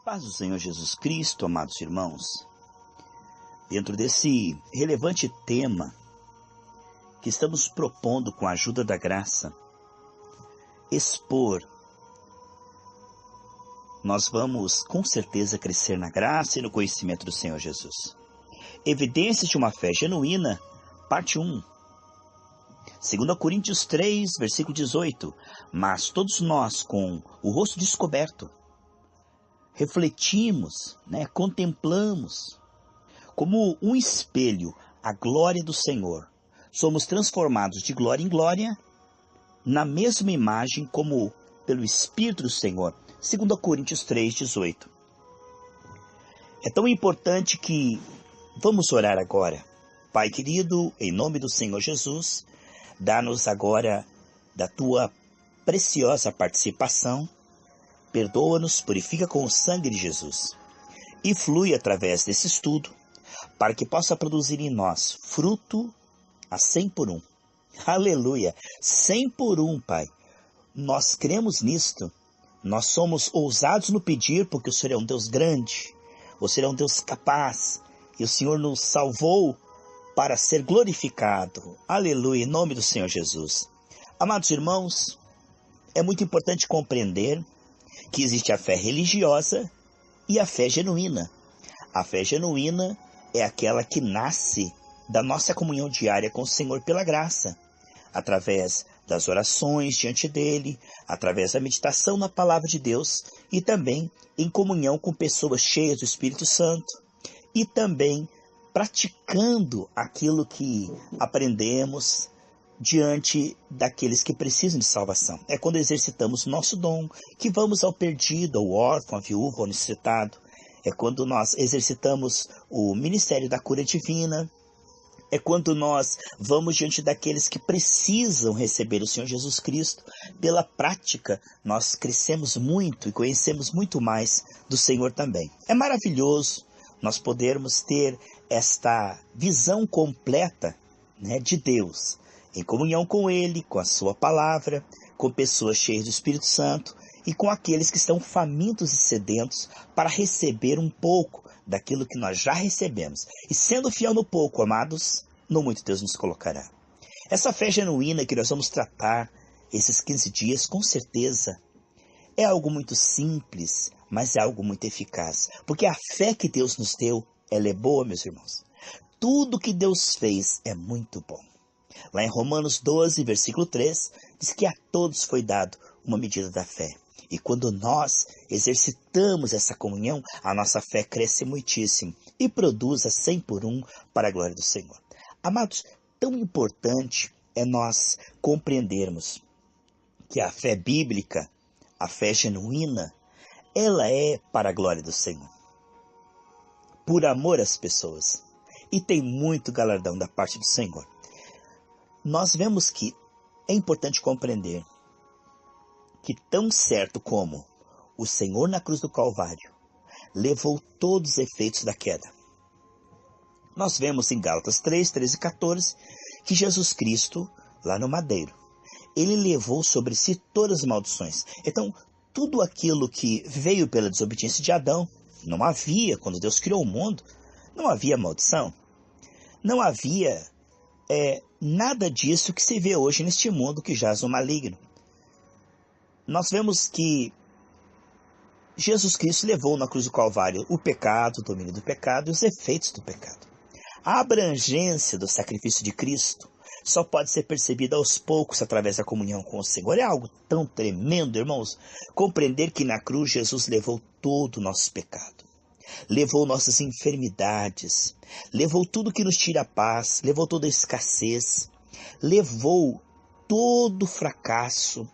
Paz do Senhor Jesus Cristo, amados irmãos. Dentro desse relevante tema que estamos propondo com a ajuda da graça, expor, nós vamos com certeza crescer na graça e no conhecimento do Senhor Jesus. Evidências de uma fé genuína, parte 1. 2 Coríntios 3, versículo 18. Mas todos nós, com o rosto descoberto, refletimos, contemplamos, como um espelho, a glória do Senhor. Somos transformados de glória em glória, na mesma imagem como pelo Espírito do Senhor. 2 Coríntios 3, 18. É tão importante que vamos orar agora. Pai querido, em nome do Senhor Jesus, dá-nos agora da Tua preciosa participação. Perdoa-nos, purifica com o sangue de Jesus e flui através desse estudo para que possa produzir em nós fruto a 100 por 1. Aleluia! 100 por 1, Pai. Nós cremos nisto. Nós somos ousados no pedir porque o Senhor é um Deus grande. O Senhor é um Deus capaz. E o Senhor nos salvou para ser glorificado. Aleluia! Em nome do Senhor Jesus. Amados irmãos, é muito importante compreender que existe a fé religiosa e a fé genuína. A fé genuína é aquela que nasce da nossa comunhão diária com o Senhor pela graça, através das orações diante dele, através da meditação na palavra de Deus e também em comunhão com pessoas cheias do Espírito Santo e também praticando aquilo que aprendemos diante daqueles que precisam de salvação. É quando exercitamos nosso dom, que vamos ao perdido, ao órfão, à viúva, ao necessitado. É quando nós exercitamos o ministério da cura divina. É quando nós vamos diante daqueles que precisam receber o Senhor Jesus Cristo. Pela prática, nós crescemos muito e conhecemos muito mais do Senhor também. É maravilhoso nós podermos ter esta visão completa, de Deus, em comunhão com Ele, com a Sua palavra, com pessoas cheias do Espírito Santo e com aqueles que estão famintos e sedentos para receber um pouco daquilo que nós já recebemos. E sendo fiel no pouco, amados, no muito Deus nos colocará. Essa fé genuína que nós vamos tratar esses 15 dias, com certeza, é algo muito simples, mas é algo muito eficaz. Porque a fé que Deus nos deu, ela é boa, meus irmãos. Tudo que Deus fez é muito bom. Lá em Romanos 12, versículo 3, diz que a todos foi dado uma medida da fé. E quando nós exercitamos essa comunhão, a nossa fé cresce muitíssimo e produz a 100 por 1 para a glória do Senhor. Amados, tão importante é nós compreendermos que a fé bíblica, a fé genuína, ela é para a glória do Senhor, por amor às pessoas, e tem muito galardão da parte do Senhor. Nós vemos que é importante compreender que tão certo como o Senhor na cruz do Calvário levou todos os efeitos da queda. Nós vemos em Gálatas 3, 13 e 14 que Jesus Cristo, lá no madeiro, ele levou sobre si todas as maldições. Então, tudo aquilo que veio pela desobediência de Adão, não havia, quando Deus criou o mundo, não havia maldição. Não havia nada disso que se vê hoje neste mundo que jaz no maligno. Nós vemos que Jesus Cristo levou na cruz do Calvário o pecado, o domínio do pecado e os efeitos do pecado. A abrangência do sacrifício de Cristo só pode ser percebida aos poucos através da comunhão com o Senhor. É algo tão tremendo, irmãos, compreender que na cruz Jesus levou todo o nosso pecado. Levou nossas enfermidades, levou tudo que nos tira a paz, levou toda a escassez, levou todo o fracasso,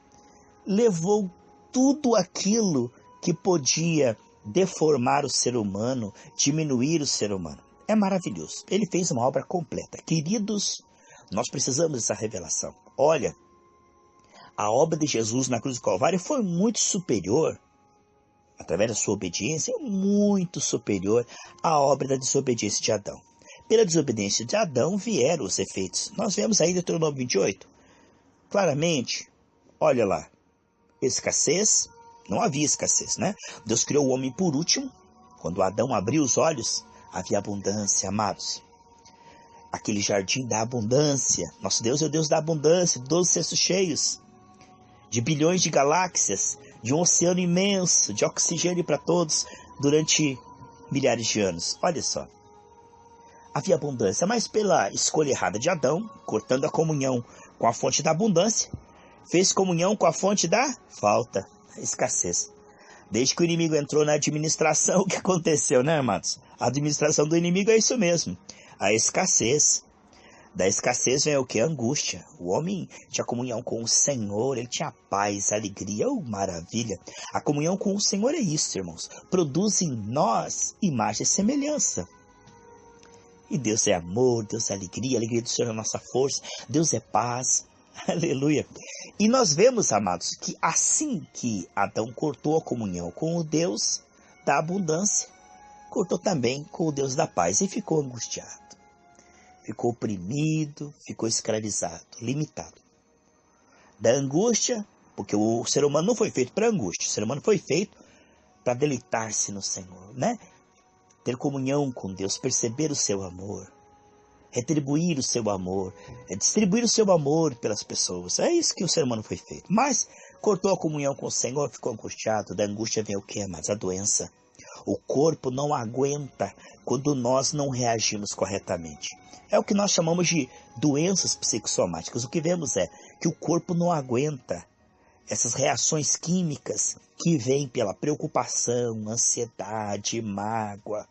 levou tudo aquilo que podia deformar o ser humano, diminuir o ser humano. É maravilhoso. Ele fez uma obra completa. Queridos, nós precisamos dessa revelação. Olha, a obra de Jesus na cruz do Calvário foi muito superior, através da sua obediência, muito superior à obra da desobediência de Adão. Pela desobediência de Adão vieram os efeitos. Nós vemos aí Deuteronômio 28. Claramente, olha lá, escassez, Não havia escassez, né? Deus criou o homem por último. Quando Adão abriu os olhos, havia abundância, amados. Aquele jardim da abundância. Nosso Deus é o Deus da abundância, 12 cestos cheios, de bilhões de galáxias, de um oceano imenso, de oxigênio para todos, durante milhares de anos. Olha só. Havia abundância, mas pela escolha errada de Adão, cortando a comunhão com a fonte da abundância, fez comunhão com a fonte da falta, a escassez. Desde que o inimigo entrou na administração, o que aconteceu, né, amados? A administração do inimigo é isso mesmo, a escassez. Da escassez vem o que? A angústia. O homem tinha comunhão com o Senhor, ele tinha paz, alegria, maravilha. A comunhão com o Senhor é isso, irmãos. Produz em nós imagem e semelhança. E Deus é amor, Deus é alegria, a alegria do Senhor é a nossa força, Deus é paz, aleluia. E nós vemos, amados, que assim que Adão cortou a comunhão com o Deus da abundância, cortou também com o Deus da paz e ficou angustiado. Ficou oprimido, ficou escravizado, limitado. Da angústia, porque o ser humano não foi feito para angústia, o ser humano foi feito para deleitar-se no Senhor, né? Ter comunhão com Deus, perceber o seu amor, retribuir o seu amor, distribuir o seu amor pelas pessoas. É isso que o ser humano foi feito. Mas cortou a comunhão com o Senhor, ficou angustiado. Da angústia vem o que, amados? A doença. O corpo não aguenta quando nós não reagimos corretamente. É o que nós chamamos de doenças psicossomáticas. O que vemos é que o corpo não aguenta essas reações químicas que vêm pela preocupação, ansiedade, mágoa.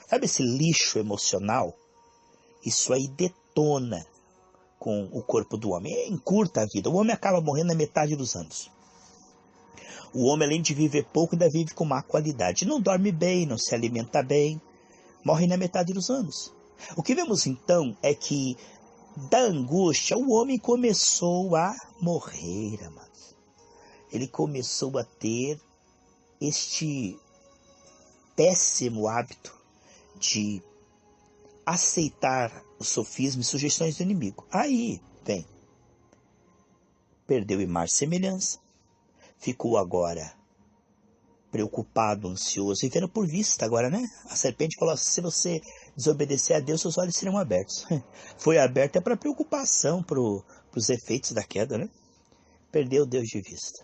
Sabe esse lixo emocional? Isso aí detona com o corpo do homem. Encurta a vida. O homem acaba morrendo na metade dos anos. O homem, além de viver pouco, ainda vive com má qualidade. Não dorme bem, não se alimenta bem. Morre na metade dos anos. O que vemos então é que da angústia o homem começou a morrer, amados. Ele começou a ter este péssimo hábito de aceitar os sofismas e sugestões do inimigo. Aí, vem, perdeu imagem e semelhança, ficou agora preocupado, ansioso, vivendo por vista agora, né? A serpente falou assim, se você desobedecer a Deus, seus olhos serão abertos. Foi aberto é para preocupação, para os efeitos da queda, né? Perdeu Deus de vista.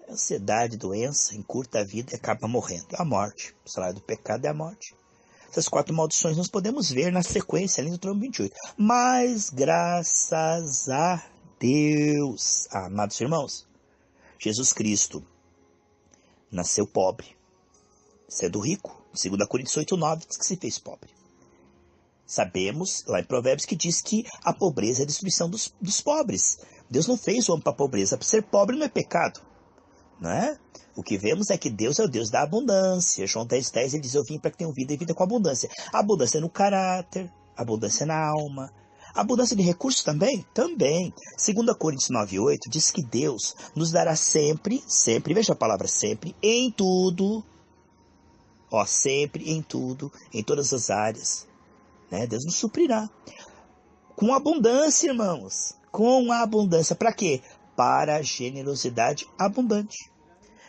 Ansiedade, doença, encurta a vida e acaba morrendo. A morte. O salário do pecado é a morte. Essas 4 maldições nós podemos ver na sequência, ali no Salmo 28. Mas graças a Deus, amados irmãos, Jesus Cristo nasceu pobre, sendo rico. 2 Coríntios 8:9 diz que se fez pobre. Sabemos, lá em Provérbios, que diz que a pobreza é a destruição dos pobres. Deus não fez o homem para a pobreza. Ser pobre não é pecado. Não é? O que vemos é que Deus é o Deus da abundância. João 10:10 ele diz, eu vim para que tenham vida e vida com abundância. Abundância no caráter, abundância na alma. Abundância de recursos também? Também. 2 Coríntios 9:8 diz que Deus nos dará sempre, veja a palavra sempre, em tudo. Ó, sempre, em tudo, em todas as áreas. Né? Deus nos suprirá. Com abundância, irmãos. Com abundância. Para quê? Para a generosidade abundante.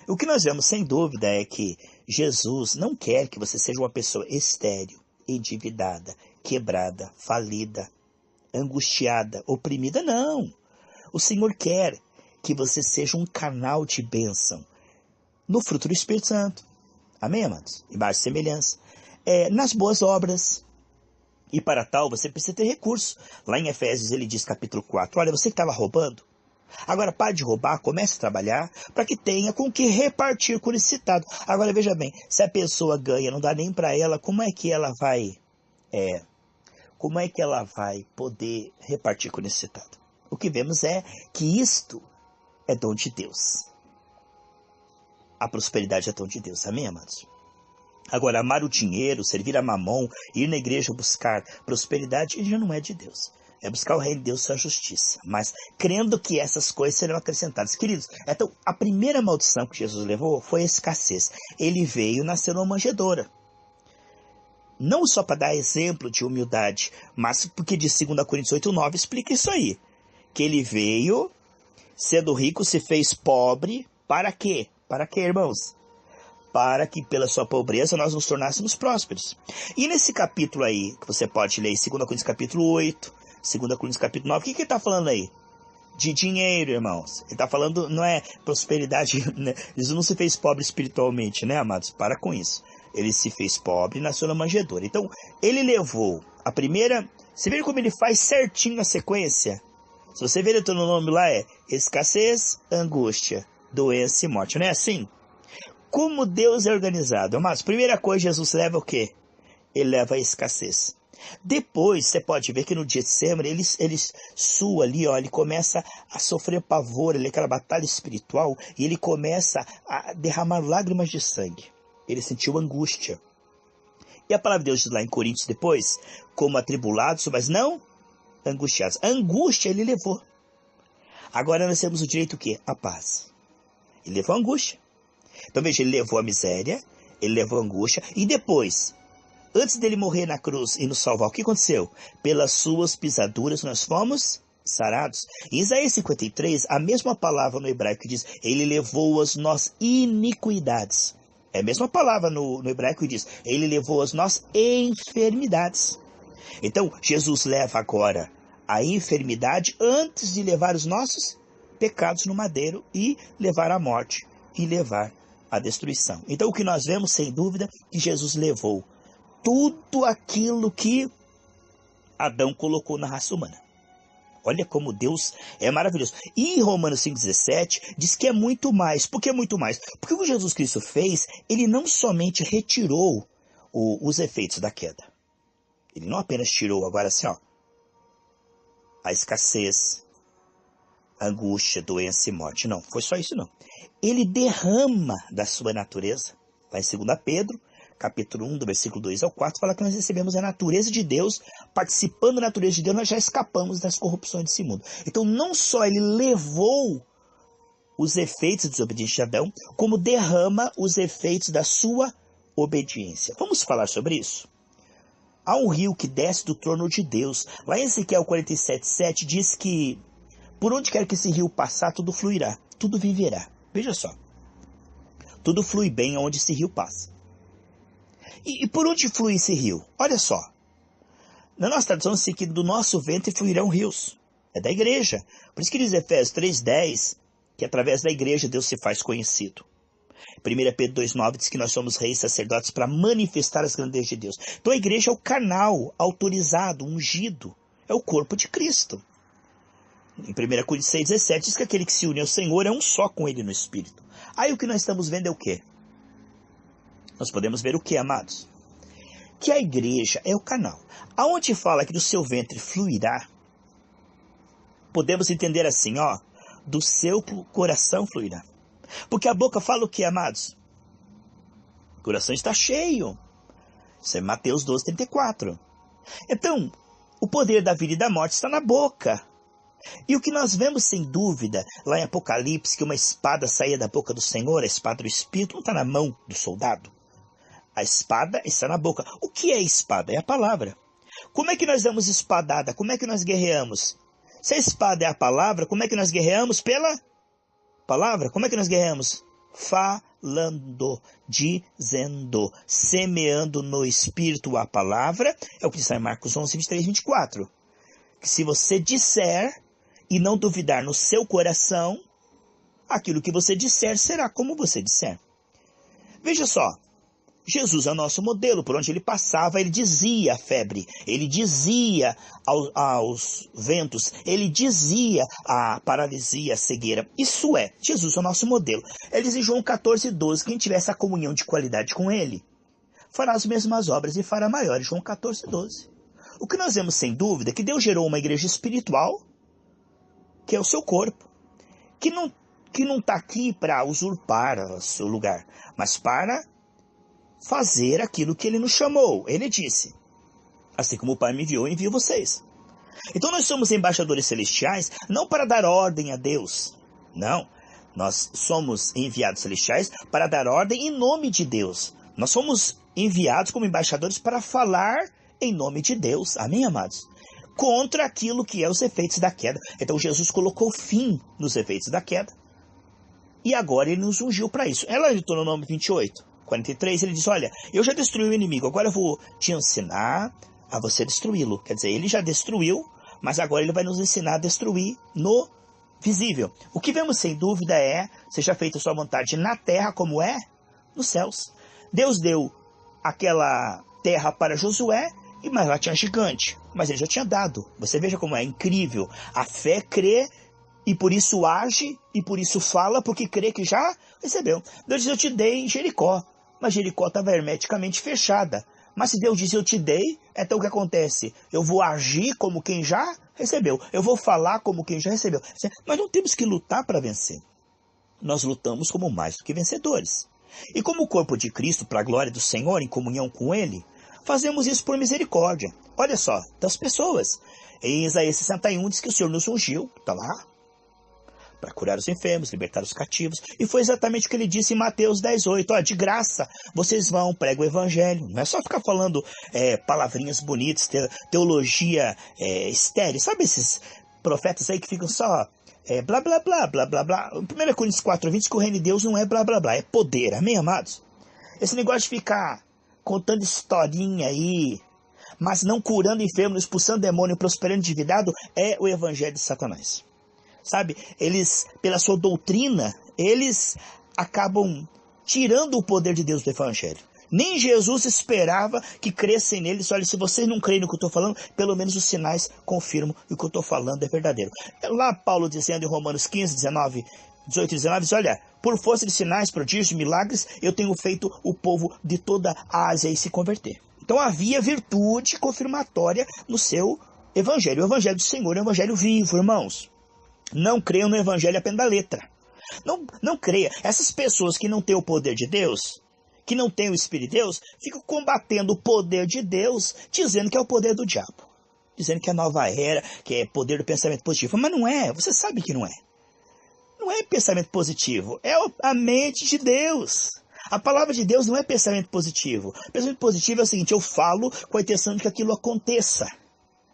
O que nós vemos sem dúvida é que Jesus não quer que você seja uma pessoa estéril, endividada, quebrada, falida, angustiada, oprimida. Não. O Senhor quer que você seja um canal de bênção no fruto do Espírito Santo. Amém, amados? Imagem e semelhança. Nas boas obras. E para tal, você precisa ter recurso. Lá em Efésios, ele diz, capítulo 4, olha, você que estava roubando, agora pare de roubar, comece a trabalhar, para que tenha com que repartir com o necessitado. Agora, veja bem, se a pessoa ganha, não dá nem para ela, como é que ela vai poder repartir com o necessitado? O que vemos é que isto é dom de Deus. A prosperidade é dom de Deus, amém, amados? Agora, amar o dinheiro, servir a Mamon, ir na igreja buscar prosperidade, ele já não é de Deus. É buscar o reino de Deus e sua justiça. Mas crendo que essas coisas serão acrescentadas. Queridos, então a primeira maldição que Jesus levou foi a escassez. Ele veio nascer numa manjedoura. Não só para dar exemplo de humildade, mas porque de 2 Coríntios 8:9 explica isso aí. Que ele veio, sendo rico, se fez pobre, para quê? Para quê, irmãos? Para que pela sua pobreza nós nos tornássemos prósperos. E nesse capítulo aí, que você pode ler, 2 Coríntios capítulo 8, 2 Coríntios capítulo 9, o que ele está falando aí? De dinheiro, irmãos. Ele está falando, não é prosperidade, né? Jesus não se fez pobre espiritualmente, né, amados? Para com isso. Ele se fez pobre e nasceu na manjedoura. Então, ele levou a primeira... Você vê como ele faz certinho a sequência? Se você ver o nome lá é escassez, angústia, doença e morte. Não é assim? Como Deus é organizado, amados? Primeira coisa, Jesus leva o quê? Ele leva a escassez. Depois, você pode ver que no dia de semana, ele sua ali, ó, ele começa a sofrer pavor, ele é aquela batalha espiritual, e ele começa a derramar lágrimas de sangue. Ele sentiu angústia. E a palavra de Deus diz lá em Coríntios depois, como atribulados, mas não angustiados. A angústia ele levou. Agora nós temos o direito o quê? A paz. Ele levou a angústia. Então veja, ele levou a miséria, ele levou a angústia, e depois, antes dele morrer na cruz e nos salvar, o que aconteceu? Pelas suas pisaduras nós fomos sarados. Em Isaías 53, a mesma palavra no hebraico que diz, ele levou as nossas iniquidades. É a mesma palavra no hebraico que diz, ele levou as nossas enfermidades. Então, Jesus leva agora a enfermidade antes de levar os nossos pecados no madeiro e levar a morte e levar a destruição. Então, o que nós vemos, sem dúvida, que Jesus levou tudo aquilo que Adão colocou na raça humana. Olha como Deus é maravilhoso. E em Romanos 5,17 diz que é muito mais. Por que muito mais? Porque o que Jesus Cristo fez, ele não somente retirou os efeitos da queda. Ele não apenas tirou agora assim, ó, a escassez, a angústia, doença e morte. Não, foi só isso não. Ele derrama da sua natureza. Lá em 2 Pedro, capítulo 1, do versículo 2 ao 4, fala que nós recebemos a natureza de Deus, participando da natureza de Deus, nós já escapamos das corrupções desse mundo. Então, não só ele levou os efeitos da desobediência de Adão, como derrama os efeitos da sua obediência. Vamos falar sobre isso? Há um rio que desce do trono de Deus. Lá em Ezequiel 47,7 diz que por onde quer que esse rio passar, tudo fluirá, tudo viverá. Veja só, tudo flui bem onde esse rio passa. E por onde flui esse rio? Olha só. Na nossa tradição, diz que do nosso ventre fluirão rios. É da igreja. Por isso que diz Efésios 3,10, que através da igreja Deus se faz conhecido. 1 Pedro 2,9 diz que nós somos reis sacerdotes para manifestar as grandezas de Deus. Então a igreja é o canal autorizado, ungido. É o corpo de Cristo. Em 1 Coríntios 6,17 diz que aquele que se une ao Senhor é um só com ele no Espírito. Aí o que nós estamos vendo é o quê? Nós podemos ver o que, amados? Que a igreja é o canal. Aonde fala que do seu ventre fluirá, podemos entender assim, ó, do seu coração fluirá. Porque a boca fala o que, amados? O coração está cheio. Isso é Mateus 12,34. Então, o poder da vida e da morte está na boca. E o que nós vemos sem dúvida, lá em Apocalipse, que uma espada saía da boca do Senhor, a espada do Espírito, não está na mão do soldado. A espada está na boca. O que é espada? É a palavra. Como é que nós damos espadada? Como é que nós guerreamos? Se a espada é a palavra, como é que nós guerreamos? Pela palavra. Como é que nós guerreamos? Falando, dizendo, semeando no Espírito a palavra. É o que diz em Marcos 11, 23, 24. Que se você disser e não duvidar no seu coração, aquilo que você disser será como você disser. Veja só. Jesus é o nosso modelo, por onde ele passava, ele dizia a febre, ele dizia aos ventos, ele dizia a paralisia, a cegueira. Isso é, Jesus é o nosso modelo. Ele diz em João 14,12, quem tiver essa comunhão de qualidade com ele, fará as mesmas obras e fará maiores. João 14,12. O que nós vemos sem dúvida é que Deus gerou uma igreja espiritual, que é o seu corpo, que não está aqui para usurpar o seu lugar, mas para fazer aquilo que ele nos chamou. Ele disse, assim como o Pai me enviou, eu envio vocês. Então nós somos embaixadores celestiais, não para dar ordem a Deus. Não, nós somos enviados celestiais para dar ordem em nome de Deus. Nós somos enviados como embaixadores para falar em nome de Deus. Amém, amados? Contra aquilo que é os efeitos da queda. Então Jesus colocou fim nos efeitos da queda. e agora ele nos ungiu para isso. Ela editou no nome 28, 43, ele diz, olha, eu já destruí o inimigo, agora eu vou te ensinar a você destruí-lo. Quer dizer, ele já destruiu, mas agora ele vai nos ensinar a destruir no visível. O que vemos sem dúvida é, seja feita a sua vontade na terra como é nos céus. Deus deu aquela terra para Josué, mas lá tinha gigante, mas ele já tinha dado. Você veja como é incrível. A fé crê e por isso age e por isso fala, porque crê que já recebeu. Deus diz, eu te dei Jericó, mas Jericó estava hermeticamente fechada. Mas se Deus diz, eu te dei, então o que acontece? Eu vou agir como quem já recebeu. Eu vou falar como quem já recebeu. Nós não temos que lutar para vencer. Nós lutamos como mais do que vencedores. E como o corpo de Cristo, para a glória do Senhor, em comunhão com Ele, fazemos isso por misericórdia. Olha só, das pessoas. Em Isaías 61 diz que o Senhor nos ungiu, está lá, para curar os enfermos, libertar os cativos. E foi exatamente o que ele disse em Mateus 10:8. De graça, vocês vão, pregam o evangelho. Não é só ficar falando palavrinhas bonitas, teologia estéril. Sabe esses profetas aí que ficam só blá, blá, blá, blá, blá, blá. 1 Coríntios 4:20 diz que o reino de Deus não é blá, blá, blá, é poder. Amém, amados? Esse negócio de ficar contando historinha aí, mas não curando enfermos, expulsando demônio, prosperando endividado, é o evangelho de Satanás. Sabe, eles, pela sua doutrina, eles acabam tirando o poder de Deus do evangelho. Nem Jesus esperava que crescem neles. Olha, se vocês não creem no que eu estou falando, pelo menos os sinais confirmam que o que eu estou falando é verdadeiro. Lá Paulo dizendo em Romanos 15, 18 e 19, diz, olha, por força de sinais, prodígios e milagres, eu tenho feito o povo de toda a Ásia se converter. Então havia virtude confirmatória no seu evangelho. O evangelho do Senhor é um evangelho vivo, irmãos. Não creiam no evangelho apenas da letra. Não creia. Essas pessoas que não têm o poder de Deus, que não têm o Espírito de Deus, ficam combatendo o poder de Deus, dizendo que é o poder do diabo. Dizendo que é a nova era, que é poder do pensamento positivo. Mas não é, você sabe que não é. Não é pensamento positivo, é a mente de Deus. A palavra de Deus não é pensamento positivo. Pensamento positivo é o seguinte, eu falo com a intenção de que aquilo aconteça.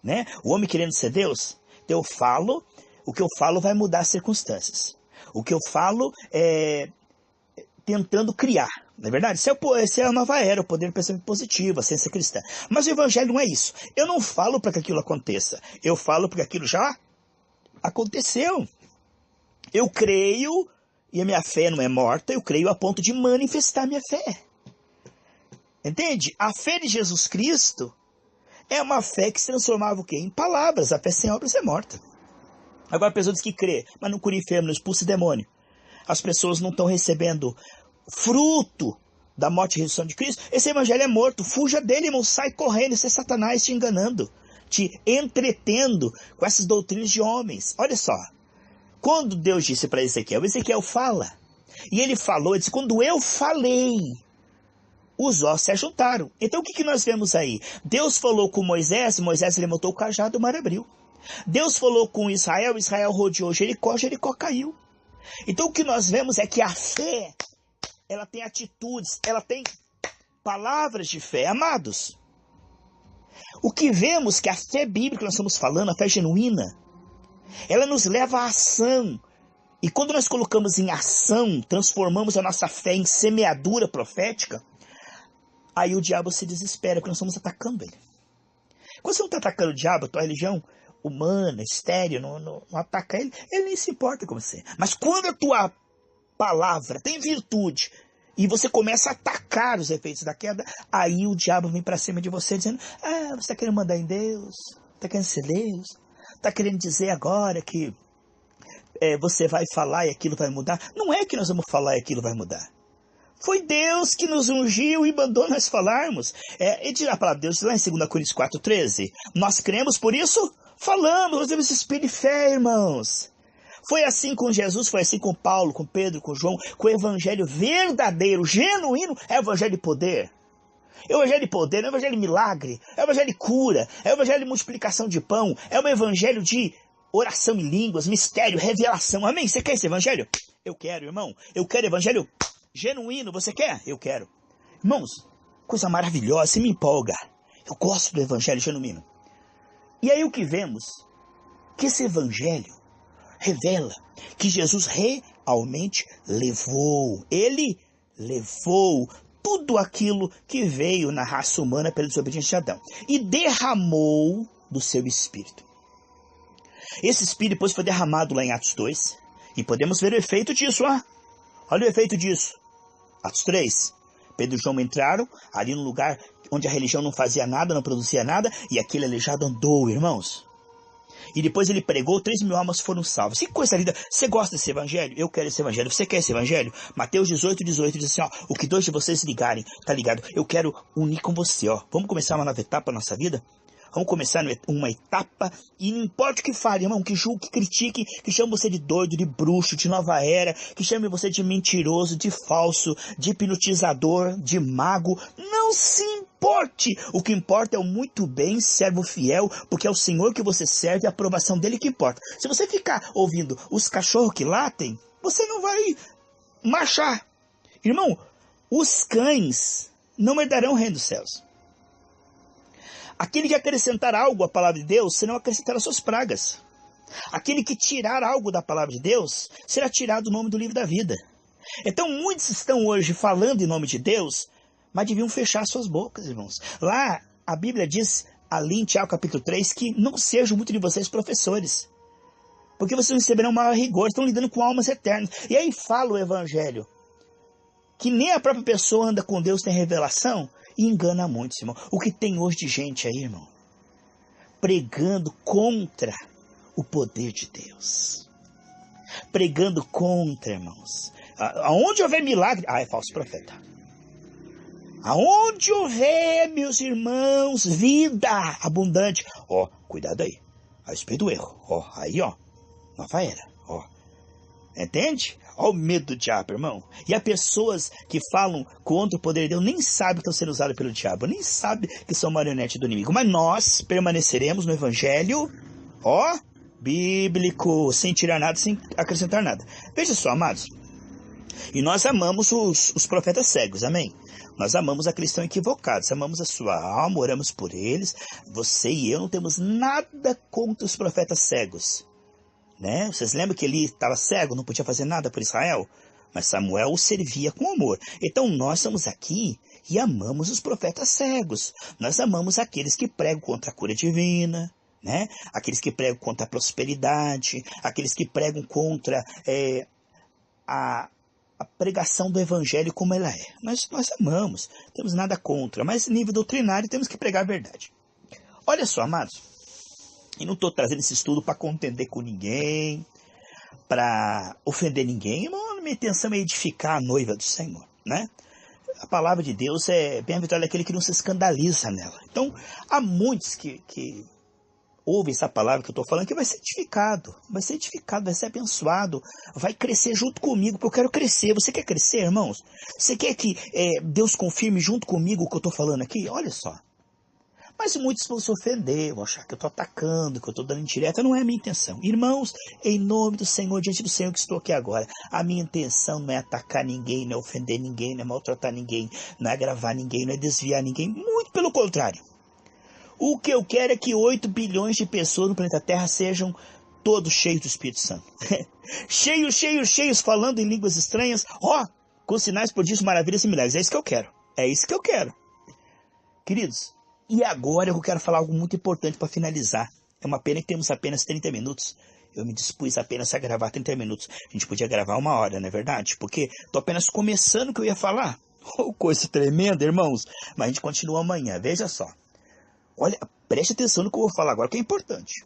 Né? O homem querendo ser Deus, então eu falo, o que eu falo vai mudar as circunstâncias. O que eu falo é tentando criar, não é verdade? Essa é a nova era, o poder do pensamento positivo, a ciência cristã. Mas o evangelho não é isso. Eu não falo para que aquilo aconteça. Eu falo porque aquilo já aconteceu. Eu creio, e a minha fé não é morta, eu creio a ponto de manifestar minha fé. Entende? A fé de Jesus Cristo é uma fé que se transformava o quê? Em palavras. A fé sem obras é morta. Agora a pessoa diz que crê, mas não cura enfermo, não expulsa demônio. As pessoas não estão recebendo fruto da morte e ressurreição de Cristo. Esse evangelho é morto. Fuja dele, irmão. Sai correndo. Esse é Satanás te enganando, te entretendo com essas doutrinas de homens. Olha só. Quando Deus disse para Ezequiel fala. E ele falou, ele disse, quando eu falei, os ossos se ajuntaram. Então o que nós vemos aí? Deus falou com Moisés levantou o cajado, o mar abriu. Deus falou com Israel rodeou Jericó caiu. Então o que nós vemos é que a fé, ela tem atitudes, ela tem palavras de fé, amados. O que vemos que a fé bíblica que nós estamos falando, a fé genuína, ela nos leva à ação. E quando nós colocamos em ação, transformamos a nossa fé em semeadura profética, aí o diabo se desespera, porque nós estamos atacando ele. Quando você não está atacando o diabo, a tua religião humana, estéril, não ataca ele, ele nem se importa com você. Mas quando a tua palavra tem virtude e você começa a atacar os efeitos da queda, aí o diabo vem para cima de você dizendo, você está querendo mandar em Deus, está querendo ser Deus, está querendo dizer agora que você vai falar e aquilo vai mudar. Não é que nós vamos falar e aquilo vai mudar. Foi Deus que nos ungiu e mandou nós falarmos. E diz a palavra de Deus lá em 2 Coríntios 4:13. Nós cremos, por isso falamos. Nós temos esse espírito de fé, irmãos. Foi assim com Jesus, foi assim com Paulo, com Pedro, com João, com o evangelho verdadeiro, genuíno, é o evangelho de poder. É o evangelho de poder, é o evangelho de milagre, é o evangelho de cura, é o evangelho de multiplicação de pão, é o evangelho de oração em línguas, mistério, revelação. Amém? Você quer esse evangelho? Eu quero, irmão. Eu quero evangelho genuíno. Você quer? Eu quero. Irmãos, coisa maravilhosa, você me empolga. Eu gosto do evangelho genuíno. E aí o que vemos? Que esse evangelho revela que Jesus literalmente levou. Ele levou tudo aquilo que veio na raça humana pela desobediência de Adão e derramou do seu espírito. Esse espírito depois foi derramado lá em Atos 2 e podemos ver o efeito disso. Olha o efeito disso. Atos 3. Pedro e João entraram ali no lugar onde a religião não fazia nada, não produzia nada, e aquele aleijado andou, irmãos. E depois ele pregou, 3.000 almas foram salvas. Que coisa linda. Você gosta desse evangelho? Eu quero esse evangelho. Você quer esse evangelho? Mateus 18 diz assim, o que 2 de vocês ligarem, tá ligado? Eu quero unir com você, Vamos começar uma nova etapa na nossa vida? Vamos começar uma etapa, e não importa o que fale, irmão, que julgue, que critique, que chame você de doido, de bruxo, de nova era, que chame você de mentiroso, de falso, de hipnotizador, de mago, não se importe. O que importa é o muito bem, servo fiel, porque é o Senhor que você serve, a aprovação dele que importa. Se você ficar ouvindo os cachorros que latem, você não vai marchar. Irmão, os cães não herdarão o reino dos céus. Aquele que acrescentar algo à palavra de Deus, serão acrescentar suas pragas. Aquele que tirar algo da palavra de Deus, será tirado o nome do livro da vida. Então muitos estão hoje falando em nome de Deus, mas deviam fechar suas bocas, irmãos. Lá, a Bíblia diz, ali em Tiago capítulo 3, que não sejam muitos de vocês professores, porque vocês receberão maior rigor, estão lidando com almas eternas. E aí fala o evangelho, que nem a própria pessoa anda com Deus, tem revelação, e engana muitos, irmão. O que tem hoje de gente aí, irmão, pregando contra o poder de Deus. Pregando contra, irmãos. Aonde houver milagre, é falso profeta. Aonde houver, meus irmãos, vida abundante, cuidado aí. A respeito do erro, aí, nova era, entende? Olha o medo do diabo, irmão. E há pessoas que falam contra o poder de Deus, nem sabem que estão sendo usadas pelo diabo, nem sabem que são marionete do inimigo. Mas nós permaneceremos no evangelho, bíblico, sem tirar nada, sem acrescentar nada. Veja só, amados. E nós amamos os profetas cegos, amém? Nós amamos aqueles que estão equivocados, amamos a sua alma, oramos por eles. Você e eu não temos nada contra os profetas cegos. Né? Vocês lembram que ele estava cego, não podia fazer nada por Israel? Mas Samuel o servia com amor. Então nós estamos aqui e amamos os profetas cegos. Nós amamos aqueles que pregam contra a cura divina, né? Aqueles que pregam contra a prosperidade, aqueles que pregam contra a pregação do evangelho como ela é. Nós amamos, não temos nada contra, mas nível doutrinário temos que pregar a verdade. Olha só, amados. E não estou trazendo esse estudo para contender com ninguém, para ofender ninguém. Irmão, minha intenção é edificar a noiva do Senhor, né? A palavra de Deus é bem-aventurado aquele que não se escandaliza nela. Então, há muitos que ouvem essa palavra que eu estou falando que vai ser edificado, vai ser abençoado, vai crescer junto comigo, porque eu quero crescer. Você quer crescer, irmãos? Você quer que Deus confirme junto comigo o que eu estou falando aqui? Olha só. Mas muitos vão se ofender, vão achar que eu estou atacando, que eu estou dando indireta. Não é a minha intenção. Irmãos, em nome do Senhor, diante do Senhor que estou aqui agora, a minha intenção não é atacar ninguém, não é ofender ninguém, não é maltratar ninguém, não é agravar ninguém, não é desviar ninguém. Muito pelo contrário. O que eu quero é que 8 bilhões de pessoas no planeta Terra sejam todos cheios do Espírito Santo. cheios, falando em línguas estranhas, com sinais, prodígios, maravilhas e milagres. É isso que eu quero. É isso que eu quero. Queridos, e agora eu quero falar algo muito importante para finalizar. É uma pena que temos apenas 30 minutos. Eu me dispus apenas a gravar 30 minutos. A gente podia gravar 1 hora, não é verdade? Porque estou apenas começando o que eu ia falar. Coisa tremenda, irmãos. Mas a gente continua amanhã. Veja só. Olha, preste atenção no que eu vou falar agora, que é importante.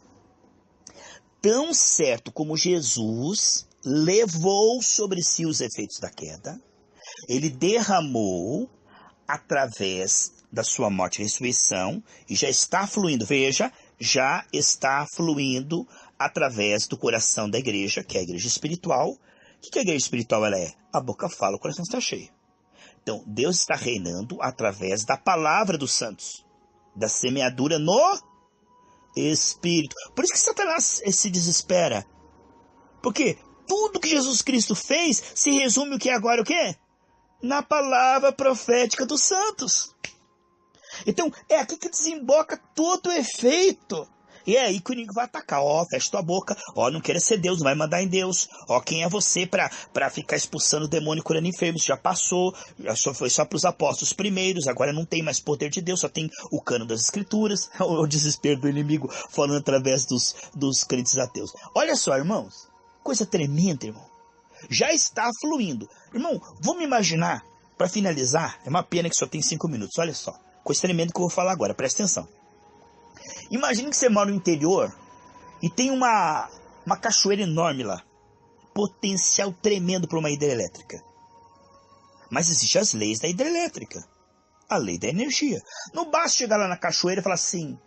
Tão certo como Jesus levou sobre si os efeitos da queda, ele derramou através da sua morte e ressurreição, e já está fluindo, veja, já está fluindo através do coração da igreja, que é a igreja espiritual. O que a igreja espiritual ela é? A boca fala, o coração está cheio. Então, Deus está reinando através da palavra dos santos, da semeadura no Espírito. Por isso que Satanás se desespera. Porque tudo que Jesus Cristo fez se resume o que agora o quê? Na palavra profética dos santos. Então, é aqui que desemboca todo o efeito. E é aí que o inimigo vai atacar. Ó, fecha tua boca. Ó, não queira ser Deus, não vai mandar em Deus. Ó, quem é você pra ficar expulsando o demônio e curando enfermos? Já passou, foi só pros apóstolos primeiros, agora não tem mais poder de Deus, só tem o cano das escrituras. O desespero do inimigo falando através dos crentes ateus. Olha só, irmãos, coisa tremenda, irmão. Já está fluindo. Irmão, vamos imaginar, para finalizar, é uma pena que só tem 5 minutos, olha só. Coisa tremenda que eu vou falar agora, presta atenção. Imagine que você mora no interior e tem uma cachoeira enorme lá. Potencial tremendo para uma hidrelétrica. Mas existem as leis da hidrelétrica. A lei da energia. Não basta chegar lá na cachoeira e falar assim,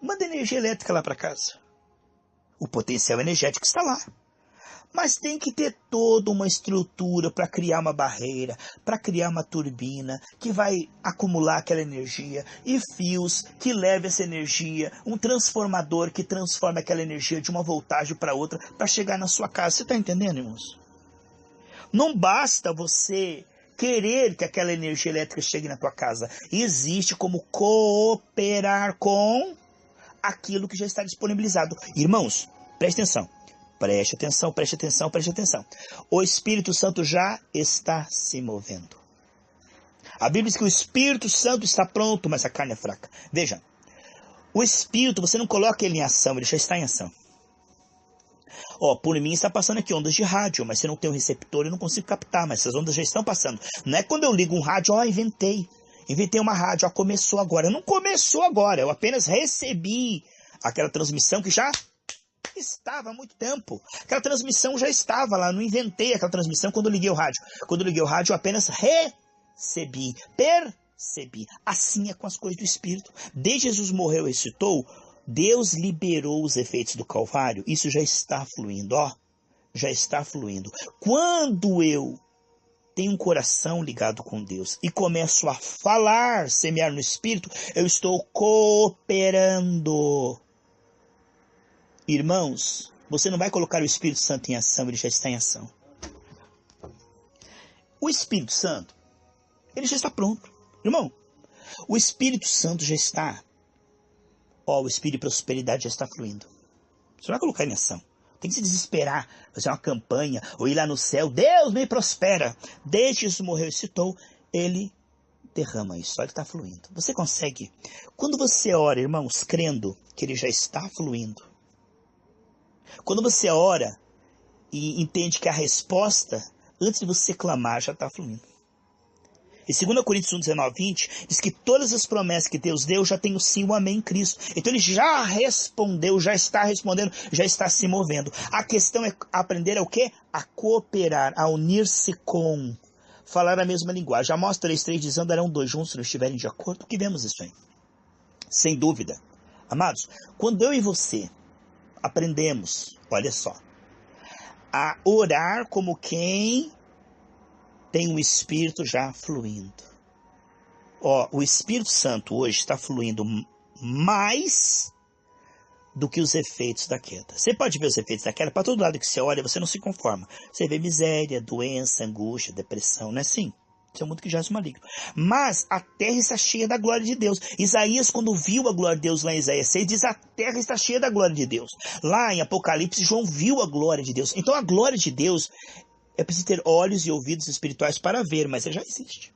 manda energia elétrica lá para casa. O potencial energético está lá. Mas tem que ter toda uma estrutura para criar uma barreira, para criar uma turbina que vai acumular aquela energia e fios que levem essa energia, um transformador que transforma aquela energia de uma voltagem para outra para chegar na sua casa. Você está entendendo, irmãos? Não basta você querer que aquela energia elétrica chegue na tua casa. Existe como cooperar com aquilo que já está disponibilizado. Irmãos, preste atenção. Preste atenção, preste atenção, preste atenção. O Espírito Santo já está se movendo. A Bíblia diz que o Espírito Santo está pronto, mas a carne é fraca. Veja, o Espírito, você não coloca ele em ação, ele já está em ação. Ó, por mim está passando aqui ondas de rádio, mas você não tem um receptor, eu não consigo captar, mas essas ondas já estão passando. Não é quando eu ligo um rádio, ó, inventei uma rádio, ó, começou agora. Não começou agora, eu apenas recebi aquela transmissão que já estava há muito tempo. Aquela transmissão já estava lá, não inventei aquela transmissão quando eu liguei o rádio. Quando eu liguei o rádio, eu apenas percebi. Assim é com as coisas do Espírito. Desde Jesus morreu e ressuscitou, Deus liberou os efeitos do Calvário. Isso já está fluindo, ó. Já está fluindo. Quando eu tenho um coração ligado com Deus e começo a falar, semear no Espírito, eu estou cooperando. Irmãos, você não vai colocar o Espírito Santo em ação, ele já está em ação. O Espírito Santo, ele já está pronto. Irmão, o Espírito Santo já está. Ó, o Espírito de prosperidade já está fluindo. Você não vai colocar em ação. Tem que se desesperar, fazer uma campanha, ou ir lá no céu, Deus me prospera. Desde Jesus morreu e citou, ele derrama isso, olha, ele está fluindo. Você consegue, quando você ora, irmãos, crendo que ele já está fluindo, quando você ora e entende que a resposta, antes de você clamar, já está fluindo. E 2 Coríntios 1, 19, 20, diz que todas as promessas que Deus deu já tem o sim e o amém em Cristo. Então ele já respondeu, já está respondendo, já está se movendo. A questão é aprender o quê? A cooperar, a unir-se com, falar a mesma linguagem. Amós 3,3 diz, andarão dois juntos se não estiverem de acordo. Que vemos isso aí? Sem dúvida. Amados, quando eu e você aprendemos, olha só, a orar como quem tem o Espírito já fluindo. Ó, o Espírito Santo hoje está fluindo mais do que os efeitos da queda. Você pode ver os efeitos da queda, para todo lado que você olha, você não se conforma. Você vê miséria, doença, angústia, depressão, não é assim? Isso é um mundo que jaz maligno. Mas a terra está cheia da glória de Deus. Isaías, quando viu a glória de Deus lá em Isaías 6, diz a terra está cheia da glória de Deus. Lá em Apocalipse, João viu a glória de Deus. Então a glória de Deus, é preciso ter olhos e ouvidos espirituais para ver, mas ela já existe.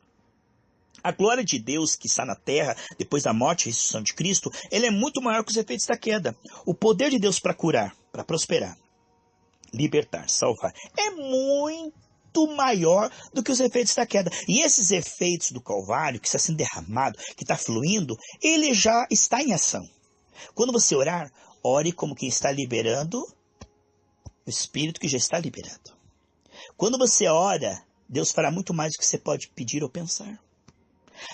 A glória de Deus que está na terra, depois da morte e ressurreição de Cristo, ela é muito maior que os efeitos da queda. O poder de Deus para curar, para prosperar, libertar, salvar, é muito maior do que os efeitos da queda. E esses efeitos do Calvário, que está sendo derramado, que está fluindo, ele já está em ação. Quando você orar, ore como quem está liberando o Espírito que já está liberando. Quando você ora, Deus fará muito mais do que você pode pedir ou pensar.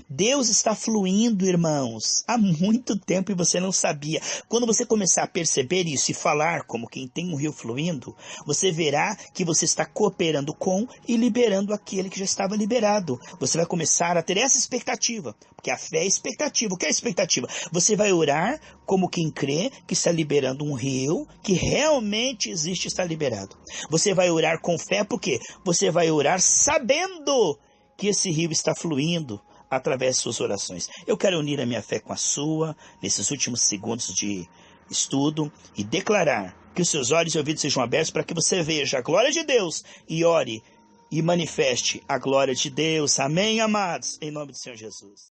Deus está fluindo, irmãos, há muito tempo e você não sabia. Quando você começar a perceber isso e falar como quem tem um rio fluindo, você verá que você está cooperando com e liberando aquele que já estava liberado. Você vai começar a ter essa expectativa, porque a fé é expectativa. O que é expectativa? Você vai orar como quem crê que está liberando um rio que realmente existe e está liberado. Você vai orar com fé porque você vai orar sabendo que esse rio está fluindo através de suas orações. Eu quero unir a minha fé com a sua, nesses últimos segundos de estudo e declarar que os seus olhos e ouvidos sejam abertos para que você veja a glória de Deus e ore e manifeste a glória de Deus. Amém, amados? Em nome do Senhor Jesus.